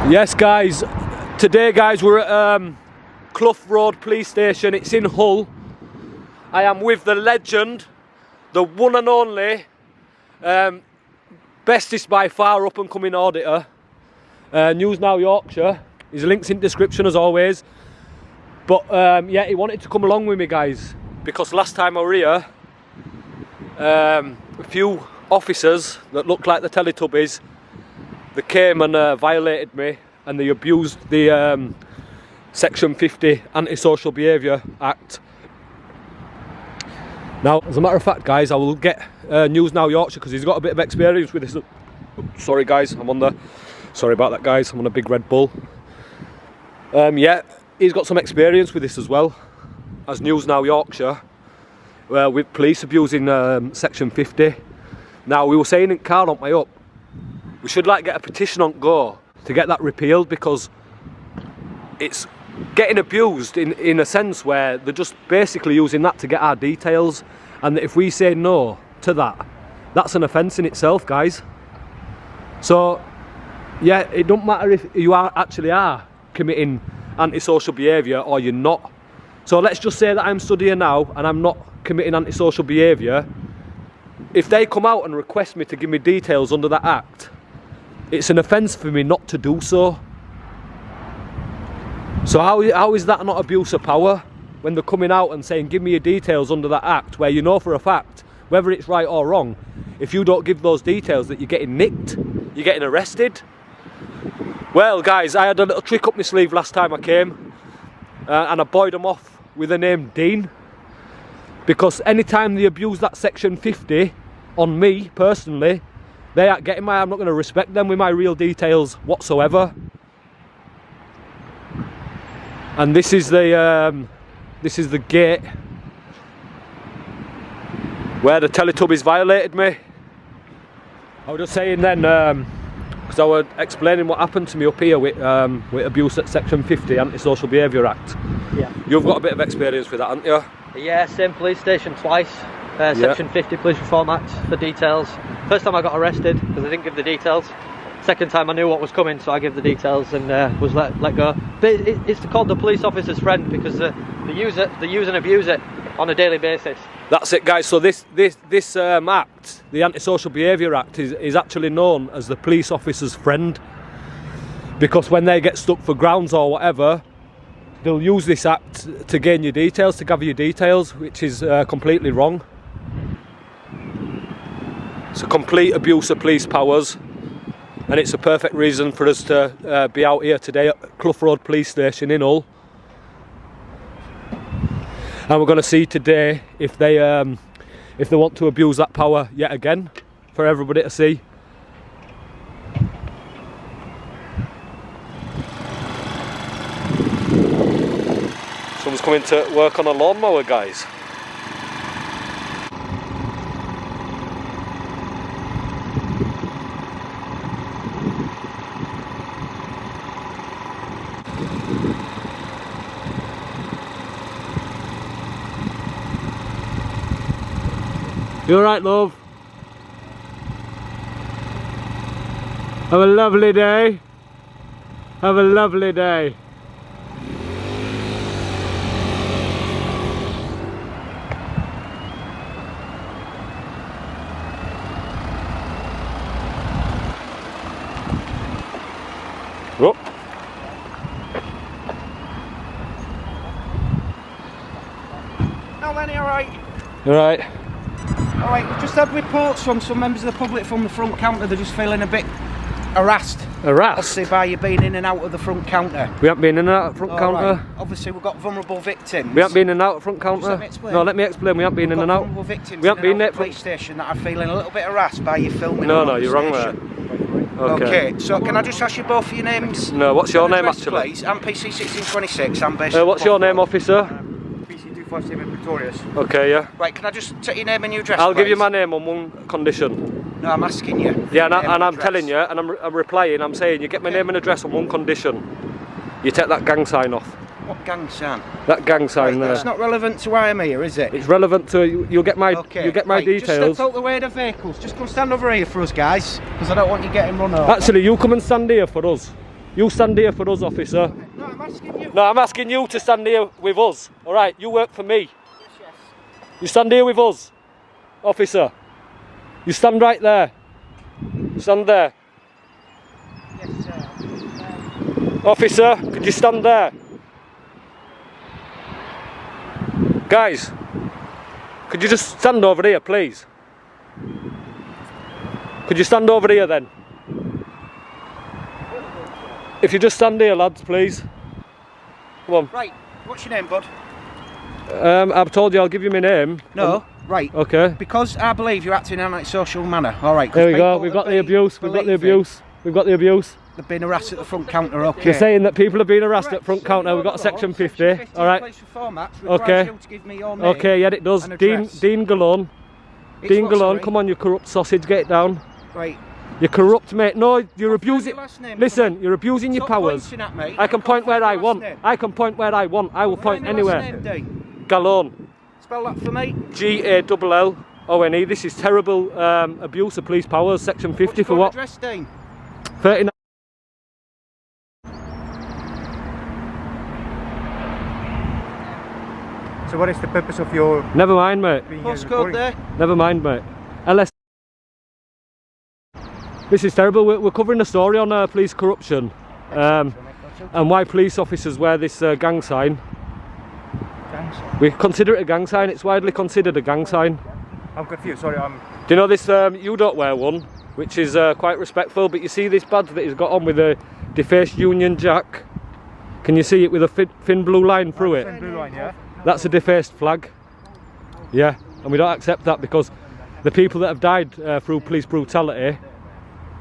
Yes guys, today guys we're at Clough Road Police Station. It's in Hull. I am with the legend, the one and only, bestest by far up and coming auditor, News Now Yorkshire. His link's in description as always. But yeah, he wanted to come along with me guys, because last time I were here, a few officers that looked like the Teletubbies, they came and violated me, and they abused the Section 50 Antisocial Behaviour Act. Now, as a matter of fact guys, I will get News Now Yorkshire, because he's got a bit of experience with this. Sorry guys, sorry about that guys, I'm on a big Red Bull. Yeah, he's got some experience with this as well, as News Now Yorkshire, with police abusing Section 50. Now, we were saying it can't on my up, we should get a petition on go to get that repealed, because it's getting abused in a sense where they're just basically using that to get our details, and if we say no to that, that's an offence in itself guys. So yeah, it don't matter if you actually are committing antisocial behaviour or you're not. So let's just say that I'm studying now and I'm not committing antisocial behaviour. If they come out and request me to give me details under that act, it's an offence for me not to do so. So how is that not abuse of power, when they're coming out and saying give me your details under that act, where you know for a fact, whether it's right or wrong, if you don't give those details, that you're getting nicked, you're getting arrested. Well guys, I had a little trick up my sleeve last time I came, and I buoyed them off with the name Dean, because anytime they abuse that Section 50 on me personally, they aren't getting I'm not going to respect them with my real details whatsoever. And this is the gate where the Teletubbies violated me. I was just saying then, because I was explaining what happened to me up here with abuse at Section 50 Antisocial Behaviour Act. Yeah. You've got a bit of experience with that, haven't you? Yeah, same police station twice. Section 50 Police Reform Act for details. First time I got arrested because I didn't give the details. Second time I knew what was coming, so I gave the details and was let go. But it's called the police officer's friend, because they use and abuse it on a daily basis. That's it guys, so this act, the Antisocial Behaviour Act, is actually known as the police officer's friend, because when they get stuck for grounds or whatever, they'll use this act to gain your details, to gather your details, which is completely wrong. It's a complete abuse of police powers, and it's a perfect reason for us to be out here today at Clough Road Police Station in Hull. And we're going to see today if they want to abuse that power yet again, for everybody to see. Someone's coming to work on a lawnmower, guys. You alright, love? Have a lovely day. Have a lovely day. Oh. How many, alright? You alright? Alright, we've just had reports from some members of the public from the front counter. They're just feeling a bit harassed. Harassed? Obviously by you being in and out of the front counter. We haven't been in and out of the front counter. Right. Obviously we've got vulnerable victims. We haven't been in and out of the front counter. Let me explain. No, let me explain. We haven't been in and out. Vulnerable victims we haven't been in there. The police station that are feeling a little bit harassed by you filming. No, you're wrong there. Okay, so can I just ask you both for your names? No, what's your name actually? Please. I'm PC 1626. I'm based. What's your name, officer? PC 257 Victorious. Okay, yeah. Right, can I just take your name and your address? I'll give you please? my name on one condition. No, I'm asking you. Yeah, and I'm telling you, and I'm replying, I'm saying, you get my name and address on one condition. You take that gang sign off. What gang sign? That gang sign there. That's not relevant to why I'm here, is it? It's relevant to, you'll get my, you get my right, details. Just step out the way of the vehicles. Just come stand over here for us, guys, because I don't want you getting run over. Actually, you come and stand here for us. You stand here for us, officer. No, I'm asking you. No, I'm asking you to stand here with us. All right, you work for me. Yes. You stand here with us, officer. You stand right there. Stand there. Yes, sir. Officer, could you stand there? Guys, could you just stand over here, please? Could you stand over here then? If you just stand here, lads, please. Come on. Right, what's your name, bud? I've told you I'll give you my name. No, right. Okay. Because I believe you're acting in an antisocial manner. All right. 'cause There we go. people We've have got the been abuse. We've got the believing abuse. We've got the abuse. They've been harassed at the front counter. Okay. You're saying that people have been harassed Correct. at front So counter. your We've got law, section 50. Section 50 All right. Place formats requires Okay. you to give me your name Okay. Yeah, it does. and Dean address. Galone. It's Dean what, Galone. sorry? Come on, you corrupt sausage. Get it down. Right. You're corrupt, mate. No, you're What's abusing. your last name? Listen, you're abusing your Stop powers. pointing at me. I can point where I Find your want. last name. I can point where I want. I will point Find your last anywhere. name, D. Galone. Spell that for me. Gallone. This is terrible abuse of police powers. Section 50 for what? Address, Dean? 39. So what is the purpose of your Never mind, mate. being here Postcode recording? there. Never mind, mate. LS. This is terrible. We're covering a story on police corruption and why police officers wear this gang sign. We consider it a gang sign. It's widely considered a gang sign. I'm confused, sorry, I'm... Do you know this? You don't wear one, which is quite respectful. But you see this badge that he's got on with a defaced Union Jack. Can you see it with a thin blue line through it? Blue line, yeah? That's a defaced flag. Yeah, and we don't accept that because the people that have died through police brutality,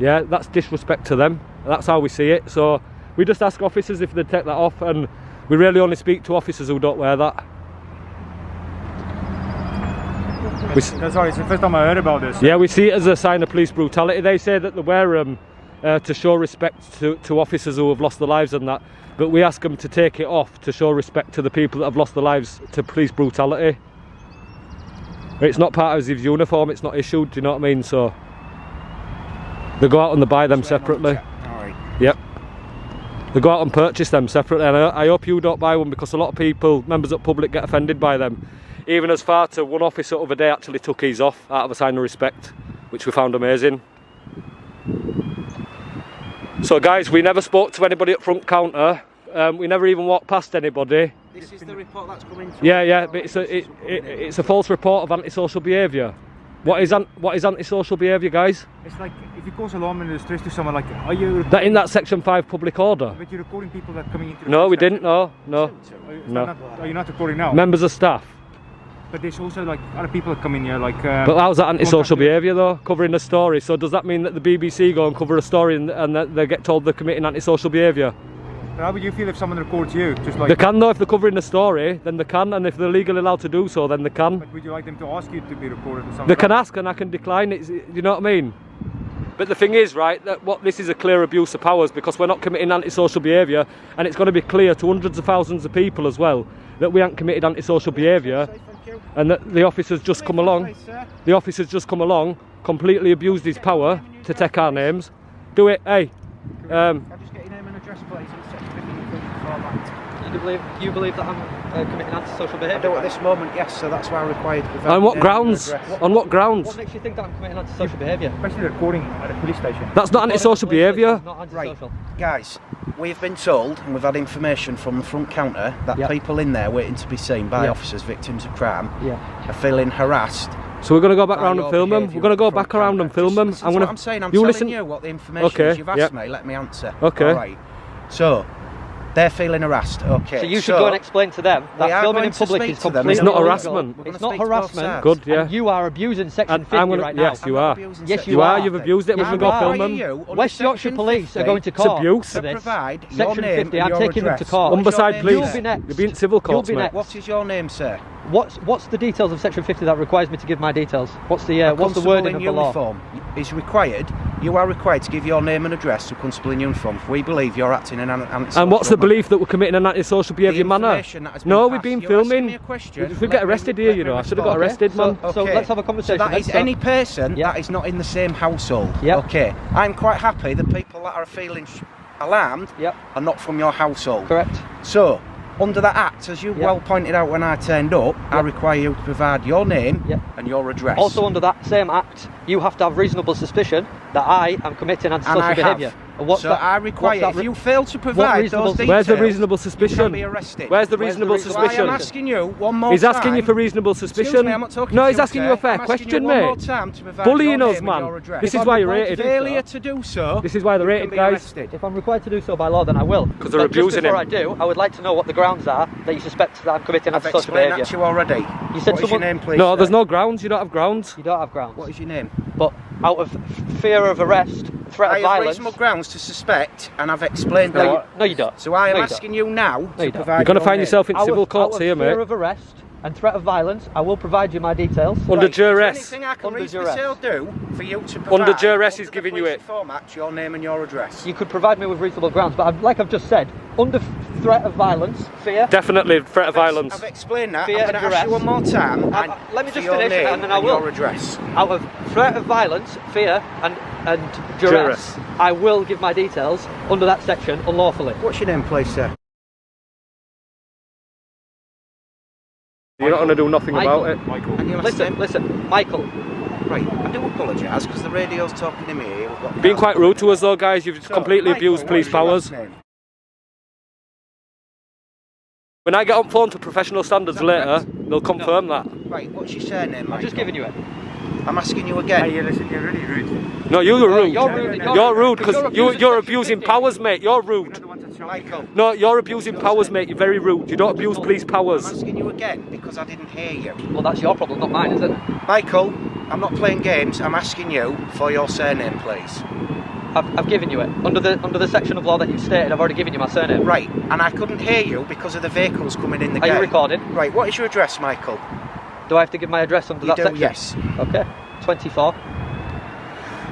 yeah, that's disrespect to them. That's how we see it. So we just ask officers if they take that off, and we really only speak to officers who don't wear that. Sorry, it's the first time I heard about this. Yeah, we see it as a sign of police brutality. They say that they wear them to show respect to officers who have lost their lives and that, but we ask them to take it off to show respect to the people that have lost their lives to police brutality. It's not part of his uniform, it's not issued, do you know what I mean? So they go out and they buy them separately. Alright. Yep. They go out and purchase them separately, and I hope you don't buy one because a lot of people, members of the public, get offended by them. Even as far to one officer the other day actually took his off out of a sign of respect, which we found amazing. So guys, we never spoke to anybody at front counter. We never even walked past anybody. This is the report that's coming through. Yeah, but it's a false report of antisocial behaviour. What is antisocial behaviour, guys? It's like, if you cause alarm in the streets to someone, like, are you... That in that section 5 public order? But you're recording people that are coming into the... No, we police didn't. No. station. Are you not recording now? Members of staff. But there's also, like, other people that come in here, like... But how's that antisocial contacting- behaviour though? Covering a story. So does that mean that the BBC go and cover a story and that they get told they're committing antisocial behaviour? But how would you feel if someone records you? Just like... They can though, if they're covering a story, then they can, and if they're legally allowed to do so, then they can. But would you like them to ask you to be recorded or something? They can ask and I can decline it, you know what I mean? But the thing is, right, that this is a clear abuse of powers because we're not committing antisocial behaviour, and it's going to be clear to hundreds of thousands of people as well that we haven't committed antisocial behaviour, and that the officers just come along, completely abused his power to take our names. Do it, hey. I'll just get your name and address, please. It's section 50 format. You believe that I'm committing antisocial I behaviour? do at this moment, yes, so that's why I required. On what grounds? On what grounds? What makes you think that I'm committing antisocial behaviour? Especially recording at a police station. That's not antisocial behaviour. Not Right, antisocial. guys, we've been told and we've had information from the front counter that Yep. people in there waiting to be seen by Yep. officers, victims of crime, Yeah. are feeling harassed. So we're going to go back by around your and film them. behaviour We're going to go at the front back around and counter. film them. Just listen to what I'm saying. I'm you telling listen. you what the information Okay, is. You've asked yep. me, let me answer. Okay. All right. So, they're feeling harassed. Okay. So you should go and explain to them we are that filming going in to public speak is to them. completely It's not illegal. harassment. We're gonna It's not speak to both harassment. sides. Good, yeah. And you are abusing Section And 50 I'm gonna, right now. yes, you are. Yes, You are. You've abused it. We're Yes, going to you go are. film Why are them. you, under West Yorkshire Section Police 50, are going to It's court abuse. for this. provide your Section name 50, and I'm your taking them to address. court. What's your Umberside, name, please. You'll sir? be next. You're being civil courts, You'll be mate. next. What is your name, sir? What's the details of Section 50 that requires me to give my details? What's the Constable wording in of the law? uniform is required. You are required to give your name and address to constable in uniform. We believe you're acting in an antisocial And what's the manner. belief that we're committing an antisocial behaviour manner? information that has been No, passed, we've been you're asking filming. me a question, We get let me- arrested here, let you me know. I should have got respond. arrested, man. So let's have a conversation. So that Let's is start. any person Yep. that is not in the same household. Yep. Okay. I'm quite happy that people that are feeling alarmed Yep. are not from your household. Correct. So, under that act, as you Yep. well pointed out when I turned up, I Yep. require you to provide your name Yep. and your address. Also under that same act, you have to have reasonable suspicion that I am committing and I antisocial behaviour. have. And what's So that? I require, what's that if you fail to provide reasonable those suspicion? details, Where's the reasonable you can suspicion? be arrested. Where's the Where's the reasonable reasonable So I am suspicion? asking you one more He's time. asking you for reasonable suspicion. Excuse me, I'm not talking no, to he's asking you sir. a fair I'm asking question, you one more mate. time to provide Bullying your us, name and man. your address. This If is why I'm you're required rated. failure to do so, This is why they're you rated, can be guys. arrested. If I'm required to do so by law, then I will. 'Cause they're But abusing just before him. I do, I would like to know what the grounds are that you suspect that I'm committing I've antisocial explained behaviour. that to you already. You said What is your someone- name, please? No, sir? there's no grounds. You don't have grounds. You don't have grounds. What is your name? But out of fear of arrest, threat I of have violence. reasonable grounds to suspect, and I've explained No, that. you, no, you don't. So I am No, you asking you now you to don't. provide You're going to your find name. yourself in Out civil of- courts out of here, fear mate. of arrest and threat of violence, I will provide you my details. Under Right, is there duress. anything I can Under reasonably duress. still do for you to provide Under duress, he's under the giving you police it. Reform Act, your name and your address. You could provide me with reasonable grounds, but like I've just said, under threat of violence, fear. Definitely threat of violence. I've explained that. Fear I'm going and to ask you duress. one more time. And let me for just your finish it name and then I will. your address. Out of threat of violence, fear, and duress, Duress. I will give my details under that section unlawfully. What's your name, please, sir? You're not going to do nothing Michael. about it. Michael. And your last Listen, name? listen, Michael. Right, I do apologise because the radio's talking to me here. We've got Being quite rude to us though, guys. You've So, completely Michael, abused what police is your powers. last name? When I get on phone to professional standards later, they'll confirm that. Right, what's your surname, Michael? I'm just giving you it. I'm asking you again. Hey, listen, you're really rude. No, you're rude. You're rude. You're rude because you're Section abusing 50. powers, mate. You're You're rude. the one that's Michael, No, you're abusing powers, mate. You're very rude. You don't abuse police I'm powers. asking you again because I didn't hear you. Well, that's your problem, not mine, isn't it? Michael, I'm not playing games. I'm asking you for your surname, please. I've given you it. Under the section of law that you've stated, I've already given you my surname. Right, and I couldn't hear you because of the vehicles coming in the Are gate. you recording? Right, what is your address, Michael? Do I have to give my address under You that do, section? yes. Okay. 24.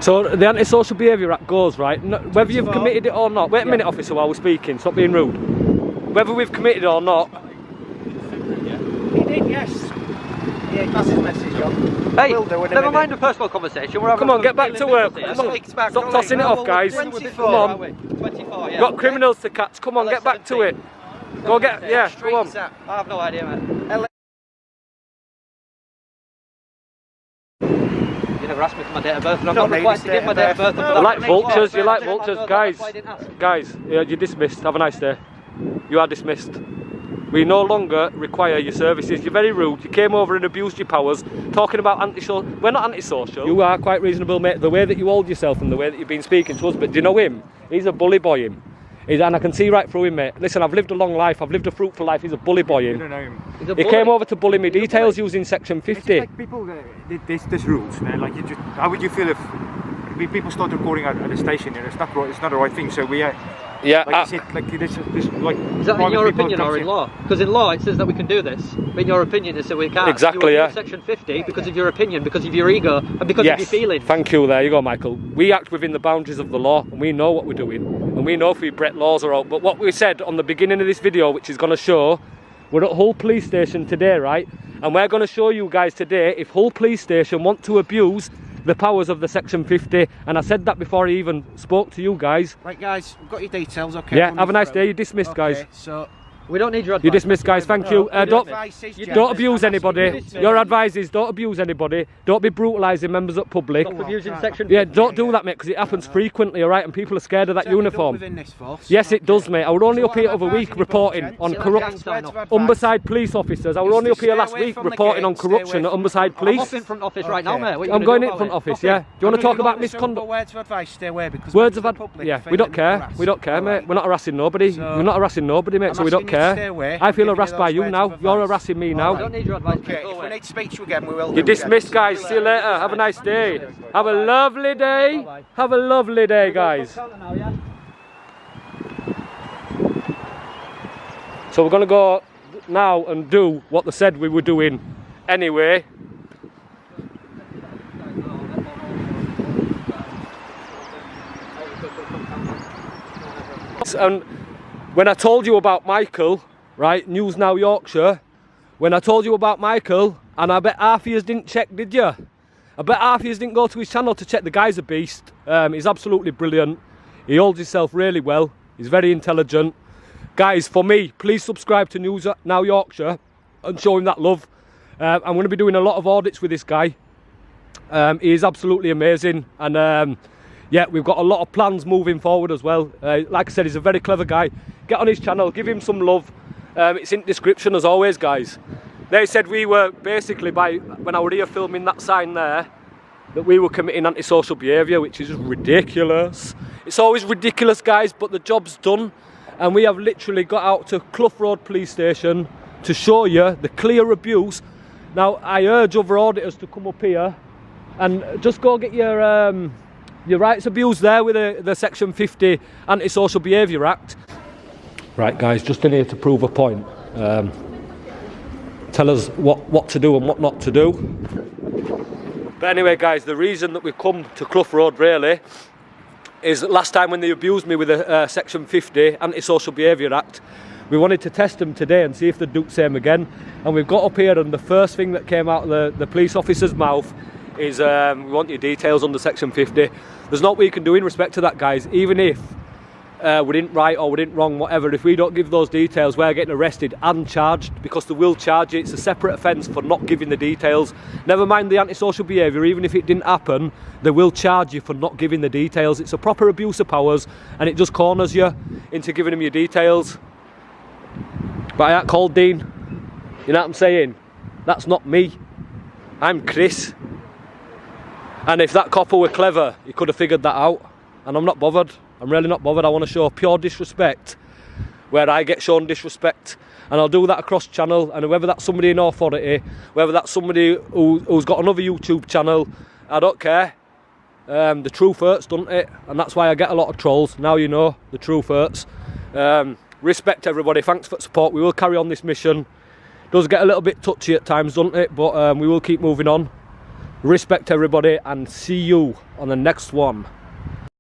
So the Antisocial Behaviour Act goes, right, whether you've 24. committed it or not. Wait a minute, officer, while we're speaking. Stop being rude. Whether we've committed it or not. He did, yes. Yeah, pass his message on. Hey, Will do in a never minute. mind the personal conversation. We're having Come on, a get back to feeling work. business Come here. on. Speaks back, Stop don't tossing he? it off, guys. 24. Come on. 24, yeah. Got criminals to catch. Come on, get back to it. Go get, yeah, Street go on. is that? I have no idea, mate. You never asked me for my date of birth, and I'm Don't not need required his to give my date of birth. No, until You I'm like 21. vultures, you like I didn't vultures. ask, Guys, that's why I didn't ask. guys, yeah, you're dismissed. Have a nice day. You are dismissed. We no longer require your services. You're very rude. You came over and abused your powers, talking about antisocial. We're not antisocial. You are quite reasonable, mate. The way that you hold yourself and the way that you've been speaking to us. But do you know him? He's a bully boy, him. And I can see right through him, mate. Listen, I've lived a long life. I've lived a fruitful life. He's a bully boy, You him. don't know him. He's a He bully. came over to bully me details using section It's 50. like people, there's rules, man. Like, you just, how would you feel if people start recording at the station? You know, it's not right. It's not the right thing. So we, Yeah, like you said, like this, like. Is that in your opinion or in law? Because in law it says that we can do this, but in your opinion it says we can't. Exactly, You yeah. abuse Section 50 because of your opinion, because of your ego, and because of your yes, feelings. thank you. There you go, Michael. We act within the boundaries of the law, and we know what we're doing, and we know if we break laws or out. But what we said on the beginning of this video, which is going to show, we're at Hull Police Station today, right? And we're going to show you guys today if Hull Police Station want to abuse the powers of the Section 50. And I said that before I even spoke to you guys. Right, guys, we've got your details, okay? Yeah, run have a me nice through. day. You're dismissed, guys. Okay, so We don't need your advice. You're dismissed, guys. Thank you. Don't Don't abuse anybody. Your advice is don't abuse anybody. Don't be brutalising members of public. Stop abusing Section 50. Yeah, don't do that, mate, because it happens frequently, all right? And people are scared of that uniform. Yes, it does, mate. I was only up here the other week reporting on corrupt Humberside police officers. I was only up here last week reporting on corruption at Humberside I'm off police. in front office right now, mate. What are you I'm gonna going do in about front it? office, yeah. Do you want to talk about misconduct? Words of advice, stay away because Words of members advice. public Yeah, are we don't feeling care. harassed. We don't care, mate. Alright. We're not harassing nobody. So, We're not harassing nobody, mate, I'm so we don't asking you to stay care. away. I feel I'm giving harassed you by those you words now. of You're advice. harassing me I now. don't need your advice, mate. Okay, Go if we away. need to speak to you again, we will. You're dismissed, guys. See you later. Have a nice day. Have a lovely day. Have a lovely day, guys. So we're going to go now and do what they said we were doing anyway. And when I told you about Michael, right, News Now Yorkshire, when I told you about Michael, and I bet half of you didn't check, did you? I bet half of you didn't go to his channel to check. The guy's a beast. He's absolutely brilliant. He holds himself really well. He's very intelligent. Guys, for me, please subscribe to News Now Yorkshire and show him that love. I'm going to be doing a lot of audits with this guy. He is absolutely amazing, and yeah, we've got a lot of plans moving forward as well. Like I said, he's a very clever guy. Get on his channel, give him some love. It's in the description as always, guys. They said we were basically, when I were here filming that sign there, that we were committing antisocial behaviour, which is ridiculous. It's always ridiculous, guys, but the job's done. And we have literally got out to Clough Road Police Station to show you the clear abuse. Now, I urge other auditors to come up here and just go get your rights abused there with the Section 50 Antisocial Behaviour Act. Right, guys, just in here to prove a point. Tell us what to do and what not to do. But anyway, guys, the reason that we've come to Clough Road, really, is that last time when they abused me with a Section 50 Antisocial Behaviour Act, we wanted to test them today and see if they'd do the same again. And we've got up here, and the first thing that came out of the police officer's mouth is, we want your details under Section 50. There's not what you can do in respect to that, guys. Even if we didn't right or we didn't wrong, whatever, if we don't give those details, we're getting arrested and charged, because they will charge you. It's a separate offence for not giving the details. Never mind the antisocial behaviour, even if it didn't happen, they will charge you for not giving the details. It's a proper abuse of powers, and it just corners you into giving them your details. But I ain't called Dean. You know what I'm saying? That's not me. I'm Chris. And if that copper were clever, he could have figured that out. And I'm not bothered. I'm really not bothered. I want to show pure disrespect where I get shown disrespect. And I'll do that across channel. And whether that's somebody in authority, whether that's somebody who's got another YouTube channel, I don't care. The truth hurts, doesn't it? And that's why I get a lot of trolls. Now you know, the truth hurts. Respect everybody. Thanks for the support. We will carry on this mission. Does get a little bit touchy at times, doesn't it? But we will keep moving on. Respect everybody, and see you on the next one.